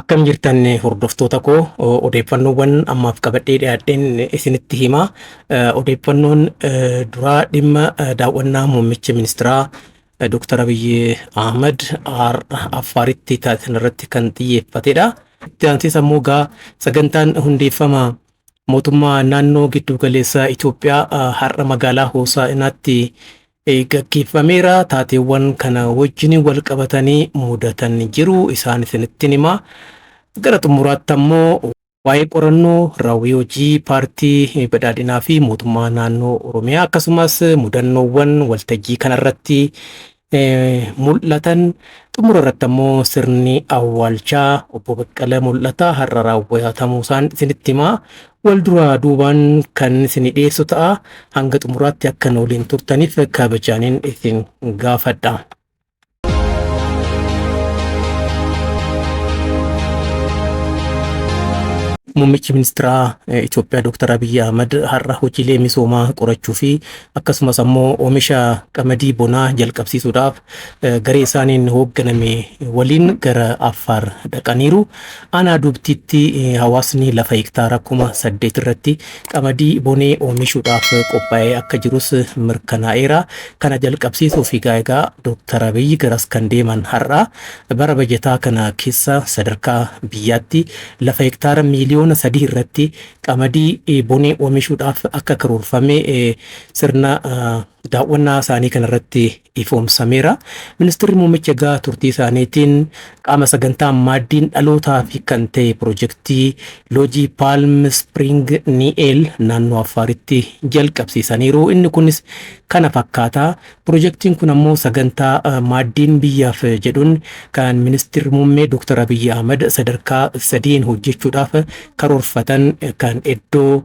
Akkam jirtan hordoftoota koo odeeffannoowwan ammaaf qabadhee dhiyaadheen isinitti hima. Odeeffannoon duraa dhimma daawwannaa muummicha ministeeraa Dr. Abiy Ahmed Affaaritti taasisan irratti kan xiyyeeffatedha. Itti aansee sammuu sagantaan hundeeffama mootummaa naannoo giddu galeessaa Itoophiyaa har'a magaalaa Hoosaa'inaatti gaggeeffameera. Taateewwan kana wajjin wal qabatanii mudatan jiru isaan isinitti hima. Gara xumuraatti ammoo waa'ee qorannoo raawwii hojii paartii badhaadhinaa fi mootummaa naannoo Oromiyaa akkasumas mudannoowwan waltajjii kanarratti mul'atan xumura irratti ammoo sirni awwaalchaa obbo Baqqalee Mul'ataa har'a raawwatamuu isaan isinitti hima. Wal duraa duubaan kan isin dhiyeessu ta'a. Hanga xumuraatti akka waliin turtaniif kabajaan isin gaafadha. Muummichi ministeeraa Itoophiyaa Dr. Abiy Ahmed har'a hojiilee misoomaa qorachuu fi akkasumas ammoo oomisha qamadii bonaa jalqabsiisuudhaaf garee isaaniin hoogganame waliin gara Affaar dhaqaniiru. Aanaa Dubtiitti hawaasni lafa hektaara 8,000 irratti qamadii bonee oomishuudhaaf qophaa'ee akka jirus mirkanaa'eera. Kana jalqabsiisuuf egaa Dr. Abiy garas kan deeman har'a bara bajataa kana keessa sadarkaa biyyaatti lafa hektaara miiliyoona 3 irratti qamadii bonee oomishuudhaaf akka karoorfame sirna daawwannaa isaanii kanarratti ifoomsameera. Ministeerri muummicha turtii isaaniitiin qaama sagantaa maaddiin dhalootaa fi kan ta'e piroojeektii loojii Palm Spring Ni'eel naannoo Affaaritti jalqabsiisaniiru. Inni kunis kana fakkaata. Piroojeektiin kun ammoo sagantaa maaddiin biyyaaf jedhuun kan ministeerri muummee Dr. Abiy Ahmed sadarkaa 3 hojjechuudhaaf karoorfatan kan iddoo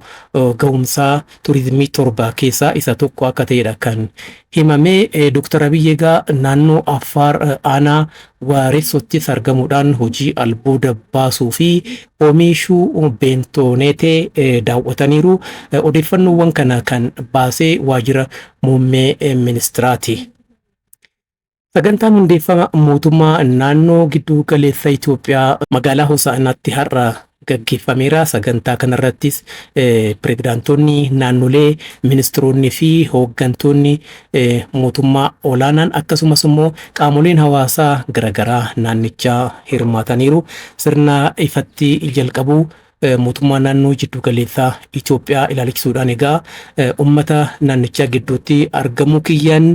ga'umsaa turizimii 7 keessaa isa tokko akka ta'edha kan himame. Dr. Abiy naannoo Affaar aanaa Waareessottis argamuudhaan hojii albuuda baasuu fi oomishuu beentooneetee daawwataniiru. Odeeffannoowwan kana kan baasee waajjira muummee ministeeraati. Sagantaan hundeeffama mootummaa naannoo giddu galeessa Itoophiyaa magaalaa Hoosaa'inaatti har'a gaggeeffameera. Sagantaa kanarrattis pirezidaantoonni naannolee, ministeeronni fi hooggantoonni mootummaa olaanaan akkasumas immoo qaamoleen hawaasaa garaagaraa naannichaa hirmaataniiru. Sirna ifatti jalqabuu mootummaa naannoo giddu galeessaa Itoophiyaa ilaalchisuudhaan egaa uummata naannichaa gidduutti argamu kiyyaan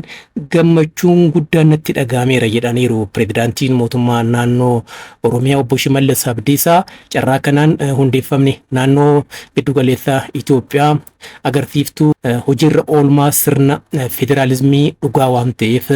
gammachuun guddaan natti dhaga'ameera jedhaniiru pirezidaantiin mootummaa naannoo Oromiyaa obbo Shimallis Abdiisaa. Carraa kanaan hundeeffamni naannoo giddu galeessaa Itoophiyaa agarsiiftuu hojiirra oolmaa sirna federaalizimii dhugaa waan ta'eef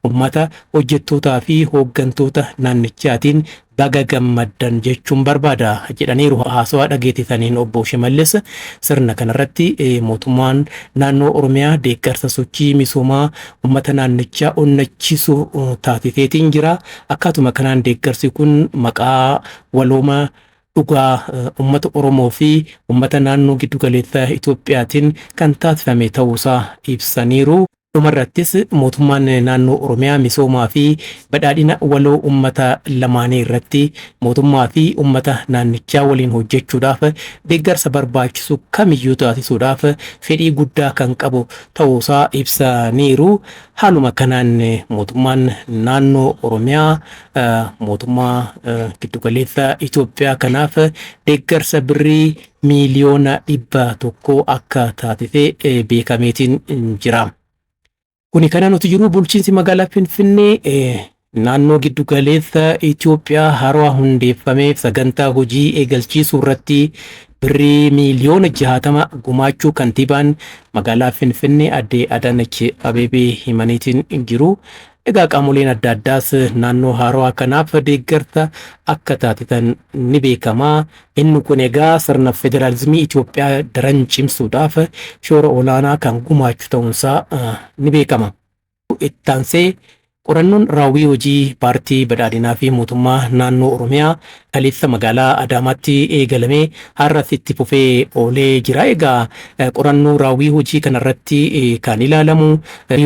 uummata hojjettootaa fi hooggantoota naannichaatiin baga gammaddan jechuun barbaada jedhaniiru. Haasawaa dhageessisaniin obbo Shimallis sirna kanarratti mootummaan naannoo Oromiyaa deeggarsa sochii misoomaa uummata naannichaa onnachiisu taasiseetiin jira. Akkaatuma kanaan deeggarsi kun maqaa walooma dhugaa uummata Oromoo fi uummata naannoo giddu galeessaa Itoophiyaatiin kan taasifame ta'uusaa ibsaniiru. Dhumarrattis mootummaan naannoo Oromiyaa misoomaa fi badhaadhina waloo uummata lamaanii irratti mootummaa fi uummata naannichaa waliin hojjechuudhaaf deeggarsa barbaachisu kamiyyuu taasisuudhaaf fedhii guddaa kan qabu ta'uusaa ibsaniiru. Haaluma kanaan mootummaan naannoo Oromiyaa mootummaa giddu galeessaa Itoophiyaa kanaaf deeggarsa birrii miiliyoona 100 akka taasisee beekameetiin jira. Kuni kana nuti jiru bulchiinsi magaalaa Finfinnee naannoo giddu galeessa Itoophiyaa haaraa hundeeffameef sagantaa hojii eegalchiisuu irratti birrii miiliyoona 60 gumaachuu kantiibaan magaalaa Finfinnee Aadde Adaanech Abeebee himaniitiin jiru. Egaa qaamoleen adda addaas naannoo haaraa kanaaf deeggarsa akka taasisan ni beekama. Inni kun egaa sirna federaalizimii Itoophiyaa daran cimsuudhaaf shoora olaanaa kan gumaachu ta'uunsaa ni beekama. Ittaansee Qorannoon raawwii hojii paartii badhaadhinaa fi mootummaa naannoo Oromiyaa kaleessa magaalaa Adaamaatti eegalamee har'as itti fufee oolee jira. Egaa qorannoo raawwii hojii kanarratti kan ilaalamu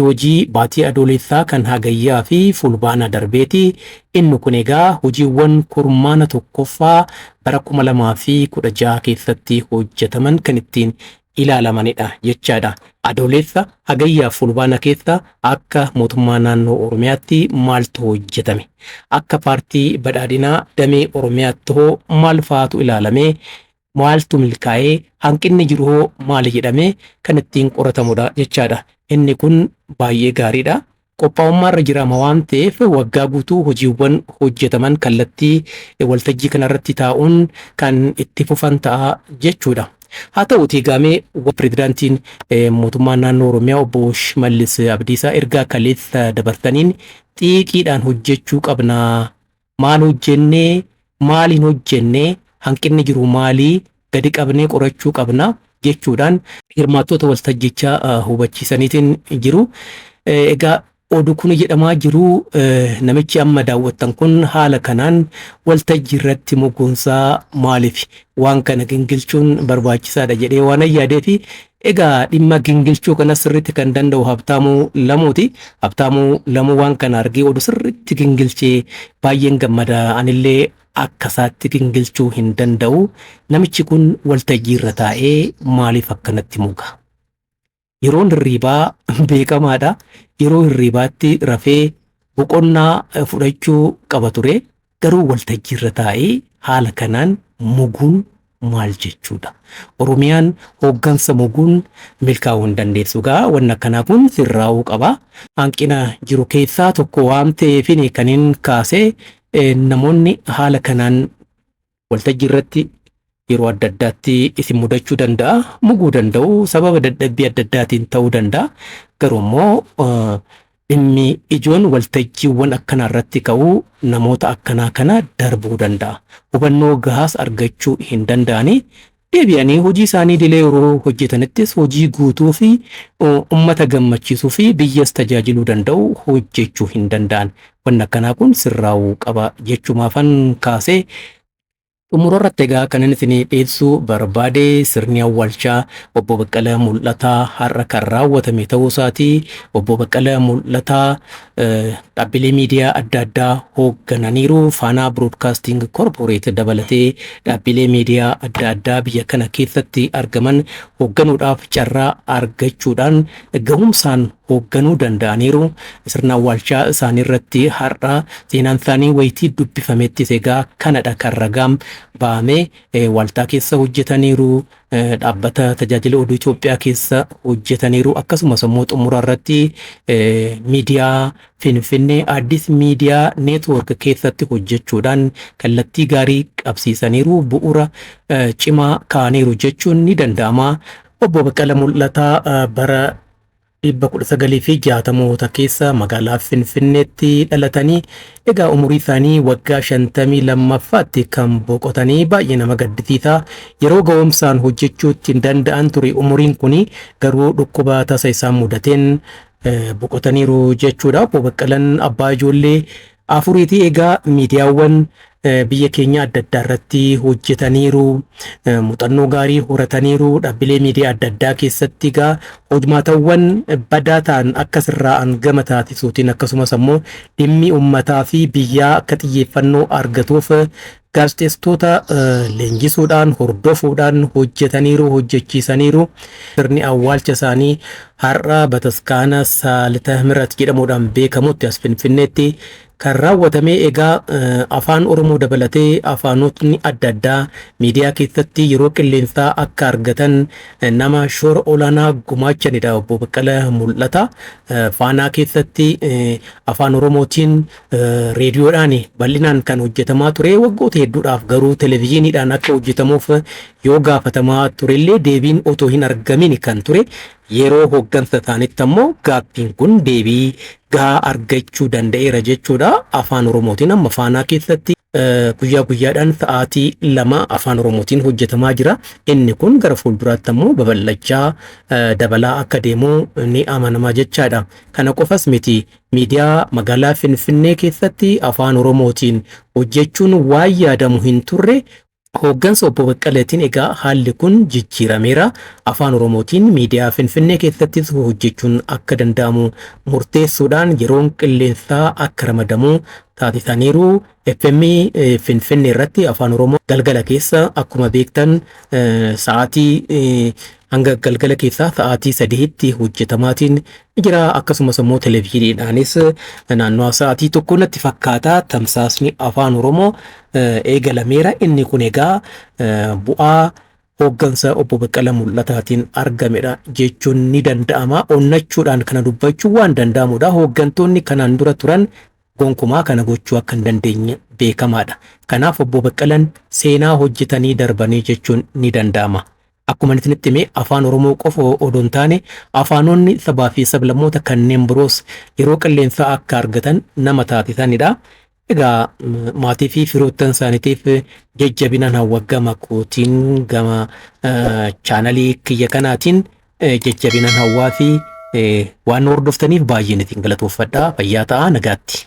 hojii baatii adoolessaa kan hagayyaa fi fulbaana darbeeti. Inni kun egaa hojiiwwan kurmaana tokkoffaa bara 2016 keessatti hojjetaman kan ittiin ilaalamanidha jechaadha. Adoolessa hagayyaa fulbaana keessa akka mootummaa naannoo Oromiyaatti maaltu hojjetame? Akka paartii badhaadhinaa damee Oromiyaatti hoo maal faatu ilaalame? Maaltu milkaa'ee hanqinni jiru hoo maali jedhamee kan ittiin qoratamudha jechaadha. Inni kun baay'ee gaariidha. Qophaa'ummaarra jiraama waan ta'eef waggaa guutuu hojiiwwan hojjetaman kallattii waltajjii kanarratti taa'uun kan itti fufan ta'a jechuudha. Haa ta'uutii gaamee pirezidaantiin mootummaa naannoo Oromiyaa obbo Shimallis Abdiisaa ergaa kaleessa dabartaniin xiiqiidhaan hojjechuu qabna. Maal hojjennee maaliin hojjennee hanqinni jiru maalii gadi qabnee qorachuu qabna jechuudhaan hirmaattota waltajjichaa hubachiisaniitiin jiru. Egaa oduu kun jedhamaa jiru namichi amma daawwattan kun haala kanaan waltajjii irratti muguunsaa maaliif waan kana gingilchuun barbaachisaadha jedhee waan yaadeefi egaa dhimma gingilchuu kana sirriitti kan danda'u Habtaamuu Lamuuti. Habtaamuu Lamuu waan kana argee oduu sirriitti gingilchee baay'een gammada. Anillee akkasaatti gingilchuu hin danda'u. Namichi kun waltajjii irra taa'ee maaliif akkanatti muga? Yeroon hirribaa beekamaadha. Yeroo hirribaatti rafee boqonnaa fudhachuu qaba ture. Garuu waltajjii irra taa'ee haala kanaan muguun maal jechuudha? Oromiyaan hooggansa muguun milkaa'uu hin dandeessu. Gaa wanni akkanaa kun sirraa'uu qaba. Hanqina jiru keessaa tokko waan ta'eefin kan hin kaasee namoonni haala kanaan waltajjii irratti yeroo adda addaatti isin mudachuu danda'a. Muguu danda'u sababa dadhabbii adda addaatiin ta'uu danda'a. Garuu immoo dhimmi ijoon waltajjiiwwan akkanaa irratti ka'uu namoota akkanaa kana darbuu danda'a. Hubannoo gahaas argachuu hin danda'anii deebi'anii hojii isaanii dilee yeroo hojjetanittis hojii guutuu fi uummata gammachiisuu fi biyyas tajaajiluu danda'u hojjechuu hin danda'an. Wanni akkanaa kun sirraa'uu qaba jechumaafan kaasee xumurarratti egaa kan inni isin dhiyeessuu barbaade sirni awwaalchaa obbo Baqqalaa Mul'ataa har'a kan raawwatame ta'uu isaatii. Obbo Baqqalaa Mul'ataa dhaabbilee miidiyaa adda addaa hooggananiiru. Faanaa Broadcasting Corporate dabalatee dhaabbilee miidiyaa adda addaa biyya kana keessatti argaman hoogganuudhaaf carraa argachuudhaan gahumsaan hoogganuu danda'aniiru. Sirna awwaalchaa isaanii irratti har'a seenaan isaanii wayitii dubbifamettis egaa kanadha kan ragaam bahamee waltaa keessa hojjetaniiru. Dhaabbata tajaajila oduu Itoophiyaa keessa hojjetaniiru. Akkasumas immoo xumura irratti miidiyaa Finfinnee Addis Miidiyaa Neetwoork keessatti hojjechuudhaan kallattii gaarii qabsiisaniiru. Bu'uura cimaa kaa'aniiru jechuun ni danda'ama. Obbo Baqqalaa Mul'ataa bara 1960 keessa magaalaa Finfinneetti dhalatanii egaa umurii isaanii waggaa 52ffaatti kan boqotanii baay'ee nama gaddisiisa. Yeroo ga'umsaan hojjechuutti hin danda'an ture umuriin kun garuu dhukkuba tasa isaan mudateen boqotaniiru jechuudha. Obbo Baqqalaan abbaa ijoollee afuriiti. Egaa miidiyaawwan biyya keenya adda addaa irratti hojjetaniiru. Muuxannoo gaarii horataniiru. Dhaabbilee miidiyaa adda addaa keessatti egaa hojmaatawwan badaa ta'an akka sirraa'an gama taasisuutiin akkasumas immoo dhimmi uummataa fi biyyaa akka xiyyeeffannoo argatuuf gaazexeessitoota leenjisuudhaan hordofuudhaan hojjetaniiru hojjechiisaniiru. Sirni awwaalcha isaanii har'a Bataskaana Saalita Mirat jedhamuudhaan beekamutti as Finfinneetti kan raawwatame. Egaa afaan Oromoo dabalatee afaanotni adda addaa miidiyaa keessatti yeroo qilleensaa akka argatan nama shoora olaanaa gumaachanidha. Obbo Baqqalaa Mul'ataa Faanaa keessatti afaan Oromootiin reediyoodhaan bal'inaan kan hojjetamaa ture. Waggoota hedduudhaaf garuu televezyiiniidhaan akka hojjetamuuf yoo gaafatamaa turellee deebiin otoo hin argamin kan ture. Yeroo hooggansa isaaniitti ammoo gaaffiin kun deebii gahaa argachuu danda'eera jechuudha. Afaan Oromootiin amma Faanaa keessatti guyyaa guyyaadhaan sa'aatii 2 afaan oromootiin hojjetamaa jira. Inni kun gara fuulduraatti ammoo babal'achaa dabalaa akka deemu ni amanamaa jechaadha. Kana qofas miti, miidiyaa magaalaa Finfinnee keessatti afaan oromootiin hojjechuun waan yaadamu hin turre. Hooggansa obbo Baqqaleetiin egaa haalli kun jijjiirameera. Afaan oromootiin miidiyaa Finfinnee keessattis hojjechuun akka danda'amu murteessuudhaan yeroon qilleensaa akka ramadamu taasisaniiru. FM Finfinnee irratti afaan oromoo galgala keessa akkuma beektan sa'aatii hanga galgala keessaa sa'aatii 3tti hojjetamaatiin jira. Akkasumas immoo televiziyiidhaanis naannoo sa'aatii tokko natti fakkaata tamsaasni afaan oromoo eegalameera. Inni kun egaa bu'aa hooggansa obbo Baqqalaa Mul'ataatiin argamedha jechuun ni danda'ama. Onnachuudhaan kana dubbachuu waan danda'amudha. Hooggantoonni kanaan dura turan gonkumaa kana gochuu akka hin dandeenye beekamaadha. Kanaaf obbo Baqqalaan seenaa hojjetanii darbanii jechuun ni danda'ama. Akkuma isinitti himee afaan oromoo qofa odoo hin taane afaanonni sabaa fi sablammoota kanneen biroos yeroo qilleensaa akka argatan nama taasisanidha. Egaa maatii fi firoottan isaaniitiif jajjabinaan hawwagama kootiin gama chaanalii kiyya kanaatiin jajjabinaan hawwaa fi waan hordoftaniif baay'een isin galatoomfadha. Fayyaa ta'aa, nagaatti.